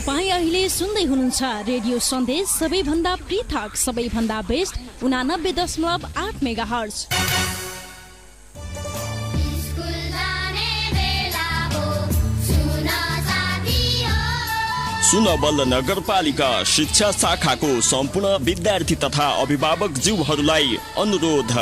तपाईं अहिले सुन्दै हुनुहुन्छ रेडियो सन्देश, सबैभन्दा पृथक, सबैभन्दा बेस्ट 89.8 मेगाहर्ज। सुनवल नगरपालिका शिक्षा शाखाको सम्पूर्ण विद्यार्थी तथा अभिभावक ज्यूहरूलाई अनुरोध।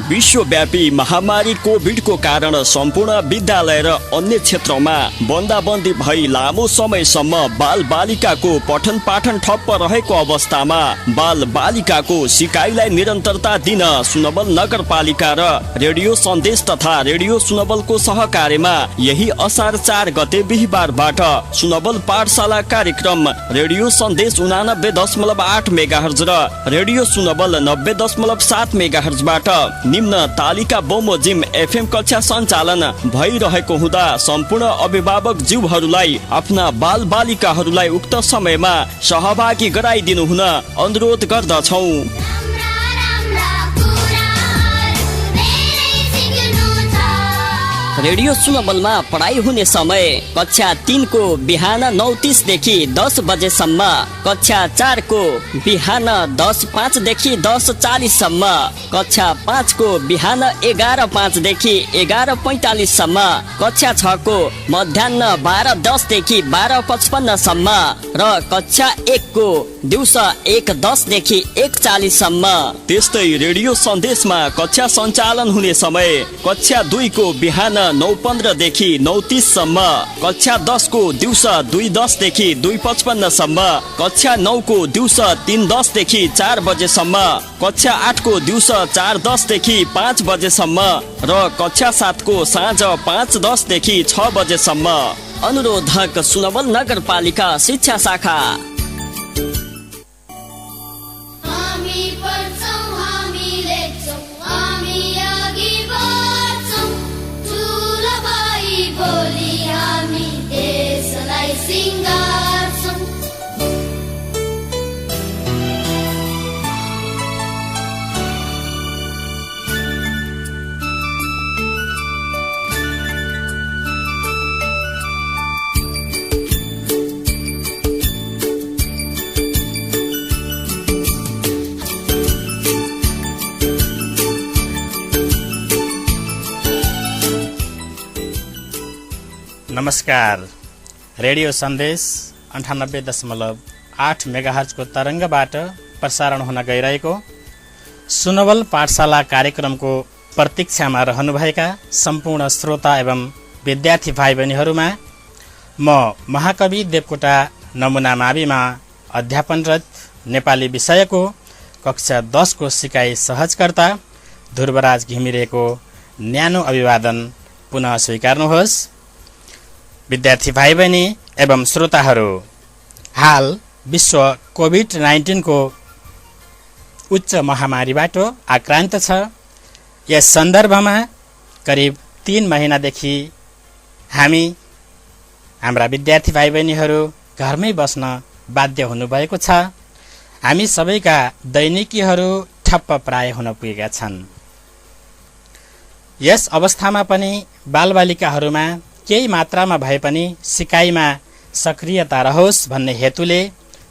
विश्वव्यापी महामारी कोभिडको कारण सम्पूर्ण विद्यालय र अन्य क्षेत्रमा बन्दाबन्दी भई लामो समयसम्म बाल बालिकाको पठन पाठन ठप्प रहेको अवस्थामा बाल बालिकाको सिकाइलाई निरन्तरता दिन सुनवल नगरपालिका र रेडियो सन्देश तथा रेडियो सुनवलको सहकार्यमा यही असार 4 गते बिहीबारबाट सुनवल पाठशाला कार्यक्रम रेडियो सन्देश 89.8 मेगाहर्ज र रेडियो सुनवल 90.7 मेगाहर्जबाट निम्न तालिका बमोजिम एफएम कक्षा सञ्चालन भइरहेको हुँदा सम्पूर्ण अभिभावक ज्यूहरूलाई आफ्ना बाल बालिकाहरूलाई उक्त समयमा सहभागी गराइदिनु हुन अनुरोध गर्दछौँ। रेडियो सुनवलमा पढाइ हुने समय कक्षा 3 को बिहान 9:30 देखि 10 बजेसम्म, कक्षा 4 को बिहान 10:05 देखि 10:40 सम्म, कक्षा 5 को बिहान 11:05 देखि 11:45 सम्म, कक्षा 6 को मध्याह्न 12:10 देखि 12:55 सम्म र कक्षा 1 को दिउँसो 1:10 देखि 1:40 सम्म। त्यस्तै रेडियो सन्देशमा कक्षा सञ्चालन हुने समय कक्षा 2 को बिहान 9:15 देखि 9:30 सम्म, कक्षा 10 को दिउँसो 2:10 देखि 2:55 सम्म, कक्षा 9 को दिउँसो 3:10 देखि 4 बजेसम्म, कक्षा 8 को दिउँसो 4:10 देखि 5 बजेसम्म र कक्षा 7 को साँझ 5:10 देखि 6 बजेसम्म। अनुरोधक सुनवल नगरपालिका शिक्षा शाखा। नमस्कार। रेडियो सन्देश 98.8 मेगाहर्जको तरङ्गबाट प्रसारण हुन गइरहेको सुनवल पाठशाला कार्यक्रमको प्रतीक्षामा रहनुभएका सम्पूर्ण श्रोता एवं विद्यार्थी भाइ बहिनीहरूमा म महाकवि देवकोटा नमुना माविमा अध्यापनरत नेपाली विषयको कक्षा 10 को सिकाइ सहजकर्ता ध्रुवराज घिमिरेको न्यानो अभिवादन पुनः स्वीकार्नुहोस्। विद्यार्थी भाइ बहिनी एवं श्रोताहरू, हाल विश्व कोभिड-19 को उच्च महामारीबाट आक्रान्त छ। यस सन्दर्भमा करिब 3 महिनादेखि हाम्रा विद्यार्थी भाइ बहिनीहरू घरमै बस्न बाध्य हुनुभएको छ। हामी सबैका दैनिकीहरू ठप्प प्राय हुन पुगेका छन्। यस अवस्थामा पनि बालबालिकाहरूमा केही मात्रामा भए पनि सिकाइमा सक्रियता रहोस् भन्ने हेतुले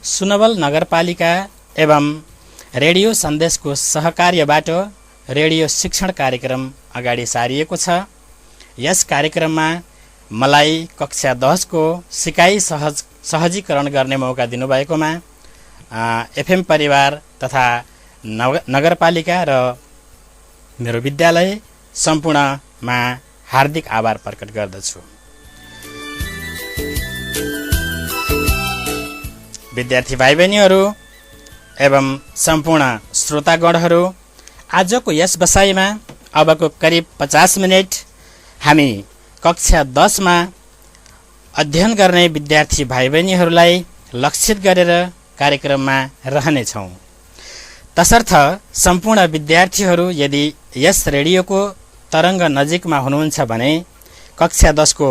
सुनवल नगरपालिका एवं रेडियो सन्देशको सहकार्यबाट रेडियो शिक्षण कार्यक्रम अगाडि सारिएको छ। यस कार्यक्रममा मलाई कक्षा 10 को सिकाइ सहजीकरण गर्ने मौका दिनुभएकोमा एफएम परिवार तथा नगरपालिका र मेरो विद्यालय सम्पूर्णमा हार्दिक आभार प्रकट गर्दछु। विद्यार्थी भाइ बहिनीहरू एवं सम्पूर्ण श्रोतागणहरू, आजको यस बसाइमा अबको करिब 50 मिनट हामी कक्षा 10 मा अध्ययन गर्ने विद्यार्थी भाइ बहिनीहरूलाई लक्षित गरेर कार्यक्रममा रहनेछौँ। तसर्थ सम्पूर्ण विद्यार्थीहरू यदि यस रेडियोको तरङ्ग नजिकमा हुनुहुन्छ भने कक्षा 10 को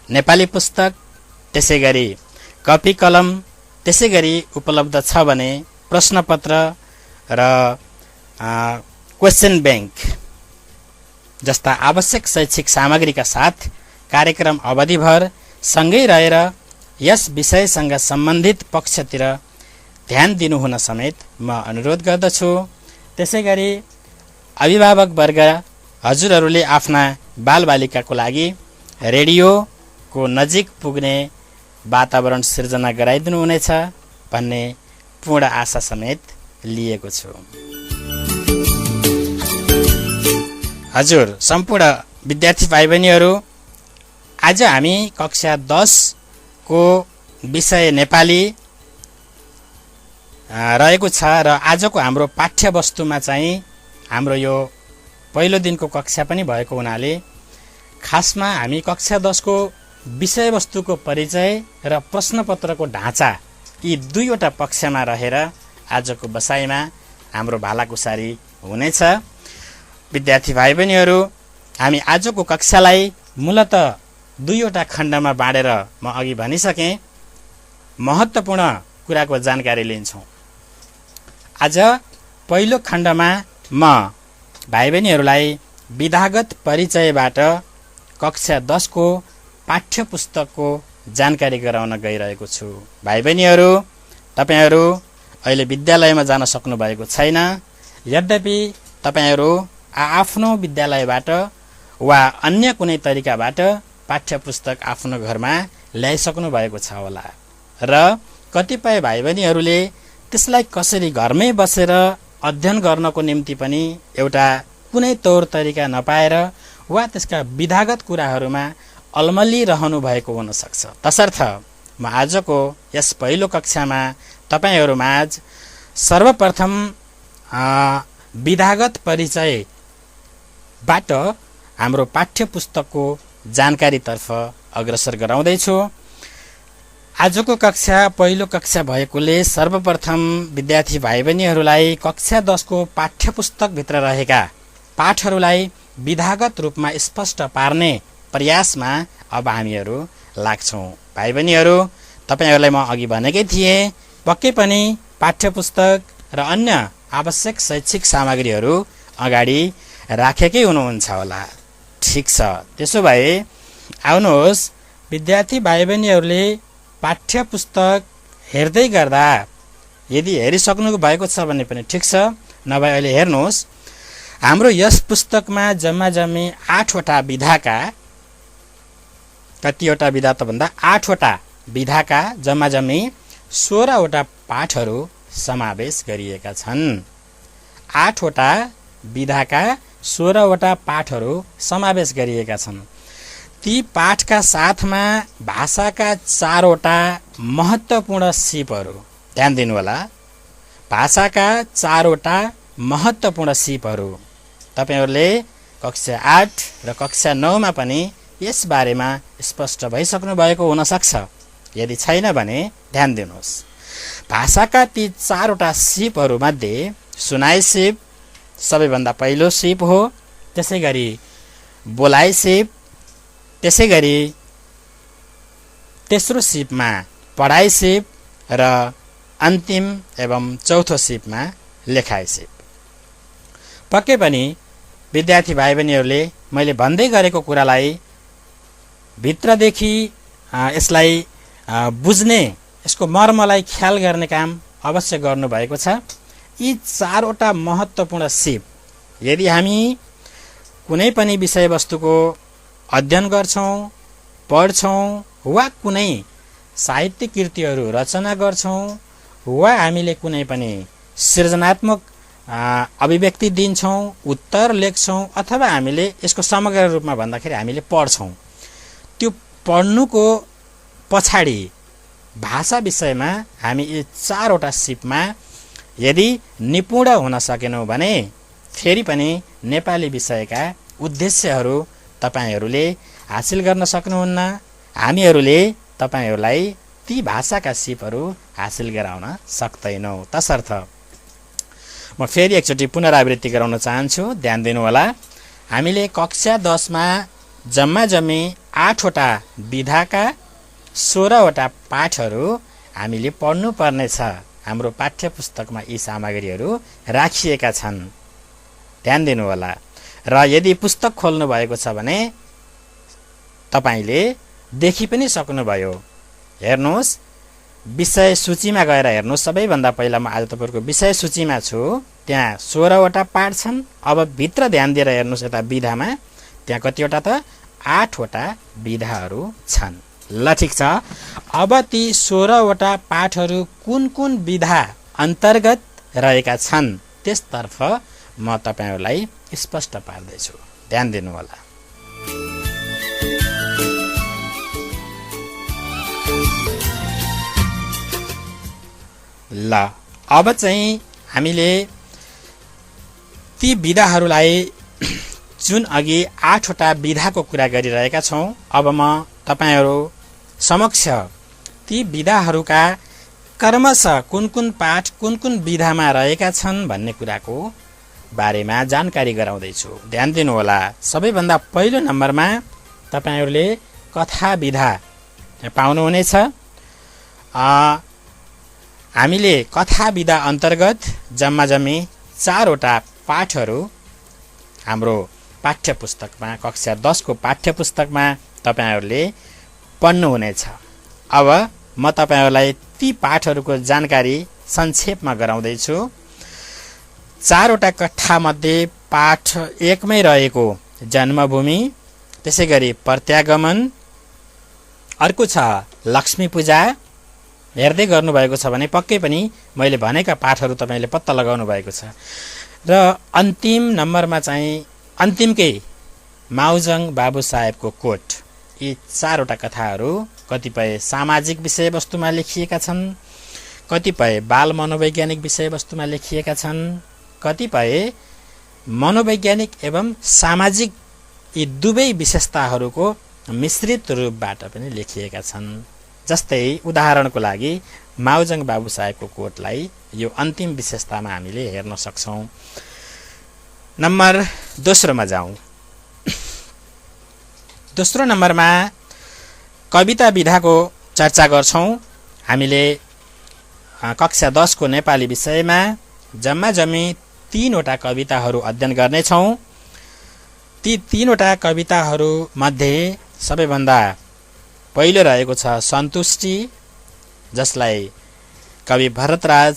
नेपाली पुस्तक, त्यसैगरी कपी कलम, त्यसैगरी उपलब्ध छ भने प्रश्नपत्र र क्वेशन बैंक जस्ता आवश्यक शैक्षिक सामग्रीका साथ कार्यक्रम अवधिभर सँगै रहेर यस विषयसँग सम्बन्धित पक्षतिर ध्यान दिनुहुन समेत म अनुरोध गर्दछु। त्यसैगरी अभिभावकवर्ग हजुरहरूले आफ्ना बालबालिकाको लागि रेडियोको नजिक पुग्ने वातावरण सिर्जना गराइदिनुहुनेछ भन्ने पूर्ण आशा समेत लिएको छु। हजुर सम्पूर्ण विद्यार्थी भाइ बहिनीहरू, आज हामी कक्षा 10 को विषय नेपाली रहेको छ र आजको हाम्रो पाठ्यवस्तुमा चाहिँ हाम्रो यो पहिलो दिनको कक्षा पनि भएको हुनाले खासमा हामी कक्षा 10 को विषयवस्तुको परिचय र प्रश्नपत्रको ढाँचा यी दुईवटा पक्षमा रहेर आजको बसाइमा हाम्रो भालाकुसारी हुनेछ। विद्यार्थी भाइ बहिनीहरू, हामी आजको कक्षालाई मूलत दुईवटा खण्डमा बाँडेर म अघि भनिसकेँ महत्त्वपूर्ण कुराको जानकारी लिन्छौँ। आज पहिलो खण्डमा म भाइ बहिनीहरूलाई विधागत परिचयबाट कक्षा 10 को पाठ्यपुस्तकको जानकारी गराउन गइरहेको छु। भाइ बहिनीहरू, तपाईहरू अहिले विद्यालयमा जान सक्नु भएको छैन, यद्यपि तपाईहरू आफ्नो विद्यालयबाट वा अन्य कुनै तरिकाबाट पाठ्यपुस्तक आफ्नो घरमा ल्याइसक्नु भएको छ होला र कतिपय भाइ बहिनीहरूले त्यसलाई कसरी घरमै बसेर अध्ययन गर्नको निम्ति पनि एउटा कुनै तौर तरिका नपाएर वा त्यसका विधागत कुराहरूमा अलमलिरहनु भएको हुन सक्छ। तसर्थ म आजको यस पहिलो कक्षामा तपाईहरूमाझ सर्वप्रथम विधागत परिचयबाट हाम्रो पाठ्यपुस्तकको जानकारीतर्फ अग्रसर गराउँदैछु। आजको कक्षा पहिलो कक्षा भएकोले सर्वप्रथम विद्यार्थी भाइ बहिनीहरूलाई कक्षा 10 को पाठ्यपुस्तकभित्र रहेका पाठहरूलाई विधागत रूपमा स्पष्ट पार्ने प्रयासमा अब हामीहरू लाग्छौँ। भाइ बहिनीहरू, तपाईहरूलाई म अघि भनेकै थिएँ पक्कै पनि पाठ्यपुस्तक र अन्य आवश्यक शैक्षिक सामग्रीहरू अगाडि राखेकै हुनुहुन्छ होला। ठिक छ, त्यसो भए आउनुहोस् विद्यार्थी भाइ बहिनीहरूले पाठ्यपुस्तक हेर्दै गर्दा यदि हेरिसक्नु भएको छ भने पनि ठिक छ, नभए अहिले हेर्नुहोस् हाम्रो यस पुस्तकमा जम्मा जम्मी 8 वटा विधाका, कतिवटा विधा त भन्दा 8 वटा विधाका जम्मा जम्मी 16 वटा पाठहरू समावेश गरिएका छन्। 8 वटा विधाका 16 वटा पाठहरू समावेश गरिएका छन्। ती पाठका साथमा भाषाका 4 वटा महत्त्वपूर्ण सिपहरू, ध्यान दिनु होला, भाषाका 4 वटा महत्त्वपूर्ण सिपहरू तपाईहरूले कक्षा 8 र कक्षा 9 मा पनि यस बारेमा स्पष्ट भइसक्नु भएको हुन सक्छ। यदि छैन भने ध्यान दिनुहोस्। भाषाका ती 4 वटा सिपहरू मध्ये सुनाइ सिप सबैभन्दा पहिलो सिप हो, त्यसैगरी बोलाइ सिप, त्यसैगरी तेस्रो सिपमा पढाइ सिप र अन्तिम एवं चौथो सिपमा लेखाइ सिप। पक्कै पनि विद्यार्थी भाइ बहिनीहरूले मैले भन्दै गरेको कुरालाई भित्रदेखि यसलाई बुझ्ने, यसको मर्मलाई ख्याल गर्ने काम अवश्य गर्नुभएको छ। यी 4 वटा महत्त्वपूर्ण सिप यदि हामी कुनै पनि विषयवस्तुको अध्ययन गर्छौँ, पढ्छौँ वा कुनै साहित्य कृतिहरू रचना गर्छौँ वा हामीले कुनै पनि सृजनात्मक अभिव्यक्ति दिन्छौँ, उत्तर लेख्छौँ अथवा हामीले यसको समग्र रूपमा भन्दाखेरि हामीले पढ्छौँ, त्यो पढ्नुको पछाडि भाषा विषयमा हामी यी 4 वटा सिपमा यदि निपुण हुन सकेनौँ भने फेरि पनि नेपाली विषयका उद्देश्यहरू तपाईहरूले हासिल गर्न सक्नुहुन्न। हामीहरूले तपाईहरूलाई ती भाषाका सिपहरू हासिल गराउन सक्दैनौँ। तसर्थ म फेरि एकचोटि पुनरावृत्ति गराउन चाहन्छु, ध्यान दिनुहोला। हामीले कक्षा 10 मा जम्मा जम्मी 8 वटा विधाका 16 वटा पाठहरू हामीले पढ्नु पर्नेछ। हाम्रो पाठ्यपुस्तकमा यी सामग्रीहरू राखिएका छन्, ध्यान दिनुहोला। र यदि पुस्तक खोल्नु भएको छ भने तपाईले देखि पनि सक्नुभयो। हेर्नुहोस्, विषय सूचीमा गएर हेर्नुहोस्। सबैभन्दा पहिला म आज तपाईँहरूको विषय सूचीमा छु। त्यहाँ 16वटा पाठ छन्। अब भित्र ध्यान दिएर हेर्नुहोस्, यता विधामा त्यहाँ कतिवटा त 8वटा विधाहरू छन्। ल ठिक छ, अब ती 16वटा पाठहरू कुन कुन विधा अन्तर्गत रहेका छन् त्यसतर्फ म तपाईँहरूलाई स्पष्ट पार्दैछु। ध्यान दिनुहोला। ल अब चाहिँ हामीले ती विधाहरूलाई जुन अघि 8वटा विधाको कुरा गरिरहेका छौँ, अब म तपाईहरू समक्ष ती विधाहरूका क्रमशः कुन कुन पाठ कुन कुन विधामा रहेका छन् भन्ने कुराको बारेमा जानकारी गराउँदैछु। ध्यान दिनुहोला। सबैभन्दा पहिलो नम्बरमा तपाईहरूले कथा विधा पाउनुहुनेछ। हामीले कथा विधा अन्तर्गत जम्मी 4वटा पाठहरू हाम्रो पाठ्यपुस्तकमा कक्षा 10 को पाठ्यपुस्तकमा तपाईँहरूले पढ्नुहुनेछ। अब म तपाईँहरूलाई ती पाठहरूको जानकारी संक्षेपमा गराउँदैछु। 4वटा कथामध्ये पाठ 1 मै रहेको जन्मभूमि, त्यसै गरी प्रत्यागमन, अर्को छ लक्ष्मी पूजा। हेर्दै गर्नुभएको छ भने पक्कै पनि मैले भनेका पाठहरू तपाईँले पत्ता लगाउनु भएको छ। र अन्तिम नम्बरमा चाहिँ अन्तिमकै माउजङ बाबु साहेबको कोट। यी 4वटा कथाहरू कतिपय सामाजिक विषयवस्तुमा लेखिएका छन्, कतिपय बाल मनोवैज्ञानिक विषयवस्तुमा लेखिएका छन्, कतिपय मनोवैज्ञानिक एवं सामाजिक यी दुवै विशेषताहरूको मिश्रित रूपबाट पनि लेखिएका छन्। जस्तै उदाहरणको लागि माउजङ बाबु साहेबको कोटलाई यो अन्तिम विशेषतामा हामीले हेर्न सक्छौँ। नम्बर दोस्रोमा जाउँ। दोस्रो नम्बरमा कविता विधाको चर्चा गर्छौँ। हामीले कक्षा 10 को नेपाली विषयमा जम्मी 3वटा कविताहरू अध्ययन गर्नेछौँ। ती 3वटा कविताहरू मध्ये सबैभन्दा पहिलो रहेको छ सन्तुष्टि, जसलाई कवि भरतराज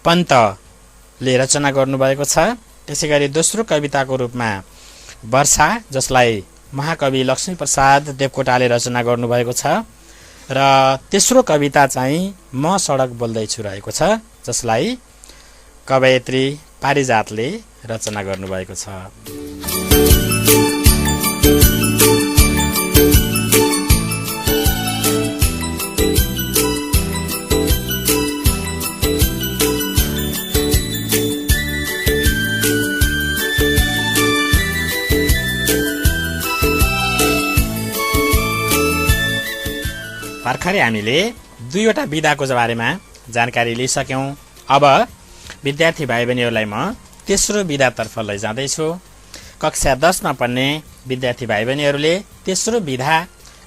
पन्तले रचना गर्नुभएको छ। त्यसैगरी दोस्रो कविताको रूपमा वर्षा, जसलाई महाकवि लक्ष्मीप्रसाद देवकोटाले रचना गर्नुभएको छ। र तेस्रो कविता चाहिँ म सडक बोल्दैछु रहेको छ, जसलाई कवयित्री पारिजातले रचना गर्नुभएको छ। भर्खरै हामीले 2वटा विधाको बारेमा जानकारी लिइसक्यौँ। अब विद्यार्थी भाइ बहिनीहरूलाई म तेस्रो विधातर्फ लैजाँदैछु। कक्षा 10 मा पढ्ने विद्यार्थी भाइ बहिनीहरूले तेस्रो विधा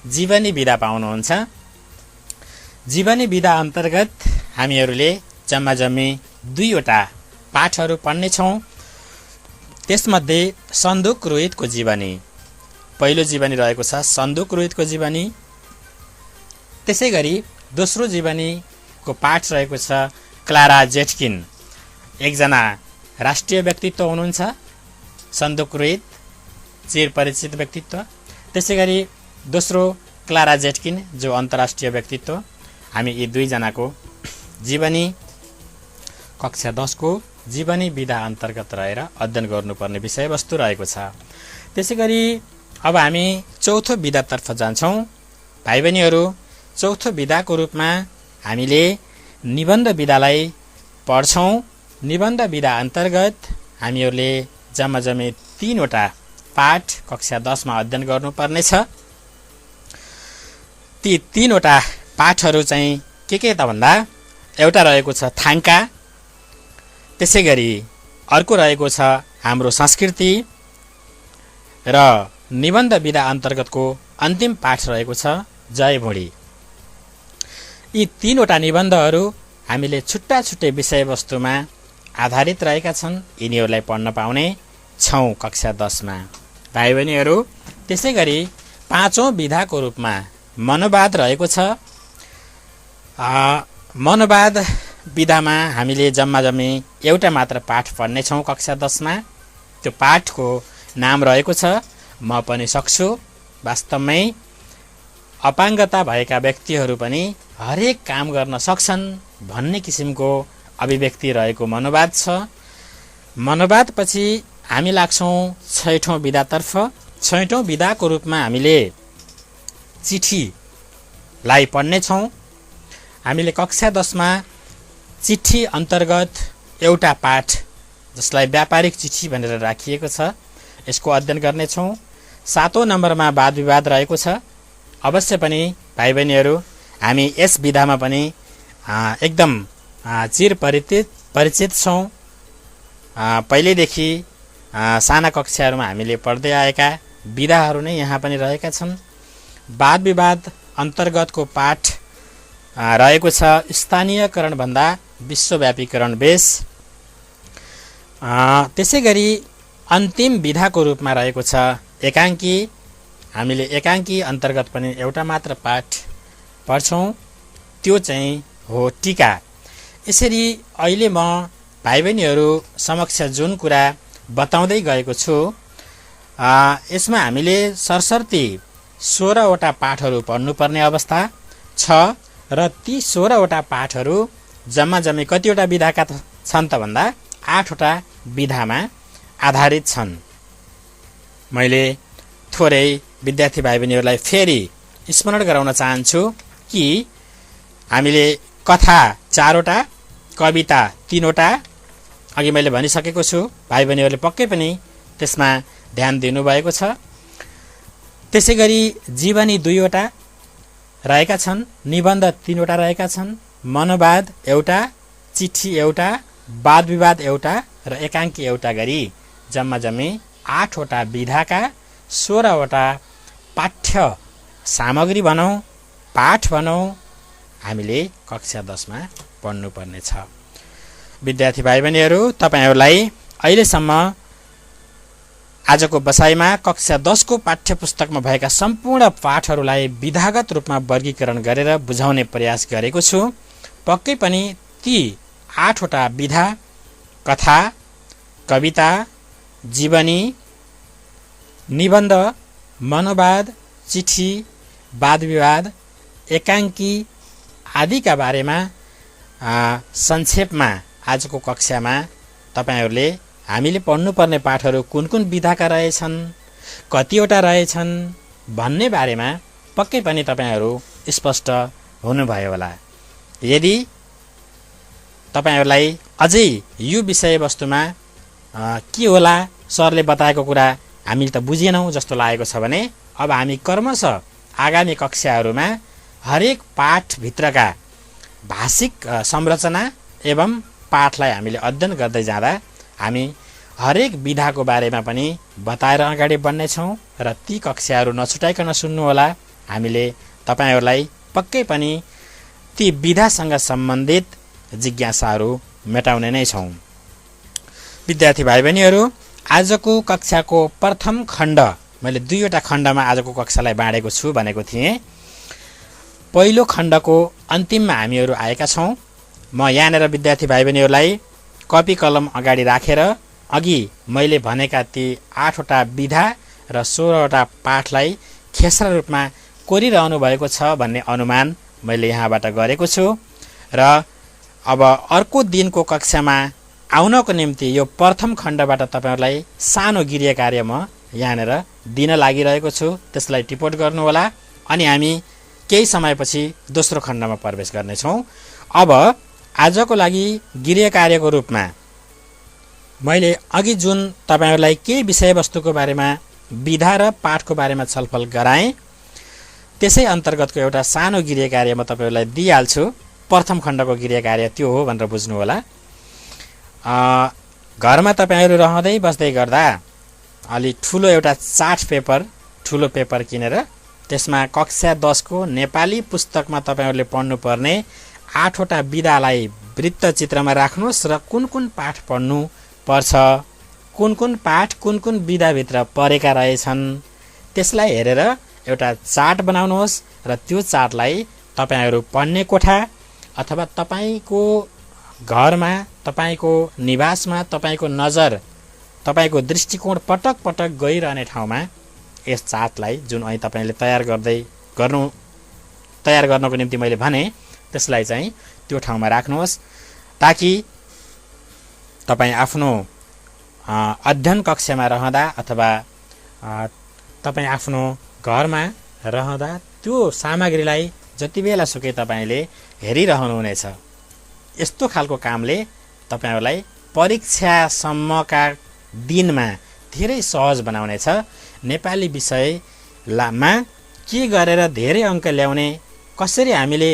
जीवनी विधा पाउनुहुन्छ। जीवनी विधा अन्तर्गत हामीहरूले जम्मी 2वटा पाठहरू पढ्नेछौँ। त्यसमध्ये सन्दुक रोहितको जीवनी पहिलो जीवनी रहेको छ, सन्दुक रोहितको जीवनी। त्यसै गरी दोस्रो जीवनीको पाठ रहेको छ क्लारा जेटकिन, एकजना राष्ट्रिय व्यक्तित्व हुनुहुन्छ सन्दुक रोहित, चिर परिचित व्यक्तित्व। त्यसै गरी दोस्रो क्लारा जेटकिन जो अन्तर्राष्ट्रिय व्यक्तित्व। हामी यी दुईजनाको जीवनी कक्षा 10 को जीवनी विधा अन्तर्गत रहेर अध्ययन गर्नुपर्ने विषयवस्तु रहेको छ। त्यसै गरी अब हामी चौथो विधातर्फ जान्छौँ। भाइ बहिनीहरू, चौथो विधाको रूपमा हामीले निबन्ध विधालाई पढ्छौँ। निबन्ध विधा अन्तर्गत हामीहरूले जम्मी 3वटा पाठ कक्षा 10 मा अध्ययन गर्नुपर्नेछ। ती 3वटा पाठहरू चाहिँ के त भन्दा एउटा रहेको छ थाङ्का, त्यसै गरी अर्को रहेको छ हाम्रो संस्कृति, र निबन्ध विधा अन्तर्गतको अन्तिम पाठ रहेको छ जयभुँडी। यी 3वटा निबन्धहरू हामीले छुट्टा छुट्टै विषयवस्तुमा आधारित रहेका छन्। यिनीहरूलाई पढ्न पाउने छौँ कक्षा 10 मा। भाइ बहिनीहरू, त्यसै गरी पाँचौं विधाको रूपमा मनोवाद रहेको छ। मनोवाद विधामा हामीले जम्मी एउटा मात्र पाठ पढ्नेछौँ कक्षा 10 मा। त्यो पाठको नाम रहेको छ म पनि सक्छु। वास्तवमै अपाङ्गता भएका व्यक्तिहरू पनि हरेक काम गर्न सक्छन् भन्ने किसिमको अभिव्यक्ति रहेको मनोवाद छ। मनोवादपछि हामी लाग्छौँ 6ठौं विधातर्फ। 6ठौं विधाको रूपमा हामीले चिठीलाई पढ्नेछौँ। हामीले कक्षा 10 मा चिठी अन्तर्गत एउटा पाठ जसलाई व्यापारिक चिठी भनेर राखिएको छ यसको अध्ययन गर्नेछौँ। 7औं नम्बरमा वाद विवाद रहेको छ। अवश्य पनि भाइ बहिनीहरू हामी यस विधामा पनि एकदम परिचित छौँ। पहिलेदेखि साना कक्षाहरूमा हामीले पढ्दै आएका विधाहरू नै यहाँ पनि रहेका छन्। वाद विवाद अन्तर्गतको पाठ रहेको छ स्थानीयकरण भन्दा विश्वव्यापीकरण बेस। त्यसै गरी अन्तिम विधाको रूपमा रहेको छ एकाङ्की। हामीले एकाङ्की अन्तर्गत पनि एउटा मात्र पाठ पढ्छौँ, त्यो चाहिँ हो टीका। यसरी अहिले म भाइ बहिनीहरू समक्ष जुन कुरा बताउँदै गएको छु यसमा हामीले सरसर्ती 16वटा पाठहरू पढ्नुपर्ने अवस्था छ र ती 16वटा पाठहरू जम्मी कतिवटा विधाका छन् त भन्दा 8वटा विधामा आधारित छन्। मैले थोरै विद्यार्थी भाइ बहिनीहरूलाई फेरि स्मरण गराउन चाहन्छु कि हामीले कथा 4वटा, कविता 3वटा अघि मैले भनिसकेको छु। भाइ बहिनीहरूले पक्कै पनि त्यसमा ध्यान दिनुभएको छ। त्यसै गरी जीवनी 2वटा रहेका छन्, निबन्ध 3वटा रहेका छन्, मनोवाद एउटा, चिठी एउटा, वाद विवाद एउटा र एकाङ्की एउटा गरी जम्मी 8वटा विधाका 16वटा पाठ्य सामग्री भनौँ, पाठ भनौँ, हामीले कक्षा 10 मा पढ्नुपर्ने छ। विद्यार्थी भाइ बहिनीहरू तपाईहरूलाई अहिलेसम्म आजको बसाइमा कक्षा 10 को पाठ्य पुस्तकमा भएका सम्पूर्ण पाठहरूलाई विधागत रूपमा वर्गीकरण गरेर बुझाउने प्रयास गरेको छु। पक्कै पनि ती 8वटा विधा कथा, कविता, जीवनी, निबन्ध, मनोवाद, चिठी, वाद विवाद, एकाङ्की आदिका बारेमा संक्षेपमा आजको कक्षामा तपाईहरूले हामीले पढ्नुपर्ने पाठहरू कुन कुन विधाका रहेछन्, कतिवटा रहेछन् भन्ने बारेमा पक्कै पनि तपाईहरू स्पष्ट हुनुभयो होला। यदि तपाईहरूलाई अझै यो विषयवस्तुमा के होला सरले बताएको कुरा हामीले त बुझेनौँ जस्तो लागेको छ भने अब हामी क्रमशः आगामी कक्षाहरूमा हरेक पाठभित्रका भाषिक संरचना एवं पाठलाई हामीले अध्ययन गर्दै जाँदा हामी हरेक विधाको बारेमा पनि बताएर अगाडि बढ्नेछौँ र ती कक्षाहरू नछुटाइकन सुन्नुहोला। हामीले तपाईहरूलाई पक्कै पनि ती विधासँग सम्बन्धित जिज्ञासाहरू मेटाउने नै छौँ। विद्यार्थी भाइ बहिनीहरू आजको कक्षाको प्रथम खण्ड मैले 2वटा खण्डमा आजको कक्षालाई बाँडेको छु भनेको थिएँ। पहिलो खण्डको अन्तिममा हामीहरू आएका छौँ। म यहाँनिर विद्यार्थी भाइ बहिनीहरूलाई कपी कलम अगाडि राखेर अघि मैले भनेका ती 8वटा विधा र 16वटा पाठलाई खेसरा रूपमा कोरिरहनु भएको छ भन्ने अनुमान मैले यहाँबाट गरेको छु र अब अर्को दिनको कक्षामा आउनको निम्ति यो प्रथम खण्डबाट तपाईहरूलाई सानो गृह कार्य म यहाँनिर दिन लागिरहेको छु। त्यसलाई टिपोट गर्नुहोला अनि हामी केही समयपछि दोस्रो खण्डमा प्रवेश गर्नेछौँ। अब आजको लागि गृह कार्यको रूपमा मैले अघि जुन तपाईहरूलाई केही विषयवस्तुको बारेमा विधा र पाठको बारेमा छलफल गराएँ त्यसै अन्तर्गतको एउटा सानो गृह कार्य म तपाईहरूलाई दिइहाल्छु। प्रथम खण्डको गृह कार्य त्यो हो भनेर बुझ्नुहोला। घरमा तपाईहरू रहँदै बस्दै गर्दा अलि ठुलो एउटा चार्ट पेपर, ठुलो पेपर किनेर त्यसमा कक्षा 10 को नेपाली पुस्तकमा तपाईहरूले पढ्नुपर्ने 8वटा विधालाई वृत्त चित्रमा राख्नुहोस् र कुन कुन पाठ पढ्नु पर्छ, कुन कुन पाठ कुन कुन विधाभित्र परेका रहेछन् त्यसलाई हेरेर एउटा चार्ट बनाउनुहोस् र त्यो चार्टलाई तपाईहरू पढ्ने कोठा अथवा तपाईको घरमा, तपाईको निवासमा, तपाईको नजर, तपाईको दृष्टिकोण पटक पटक गइरहने ठाउँमा यस चार्टलाई जुन अहिले तपाईले तयार गर्नको निम्ति मैले भने त्यसलाई चाहिँ त्यो ठाउँमा राख्नुहोस्, ताकि तपाई आफ्नो अध्ययन कक्षामा रहँदा अथवा तपाई आफ्नो घरमा रहँदा त्यो सामग्रीलाई जति बेला सुकै तपाईले हेरिरहनुहुनेछ। यस्तो खालको कामले तपाईहरुलाई परीक्षासम्मका दिनमा धेरै सहज बनाउनेछ। नेपाली विषयमा के गरेर धेरै अङ्क ल्याउने, कसरी हामीले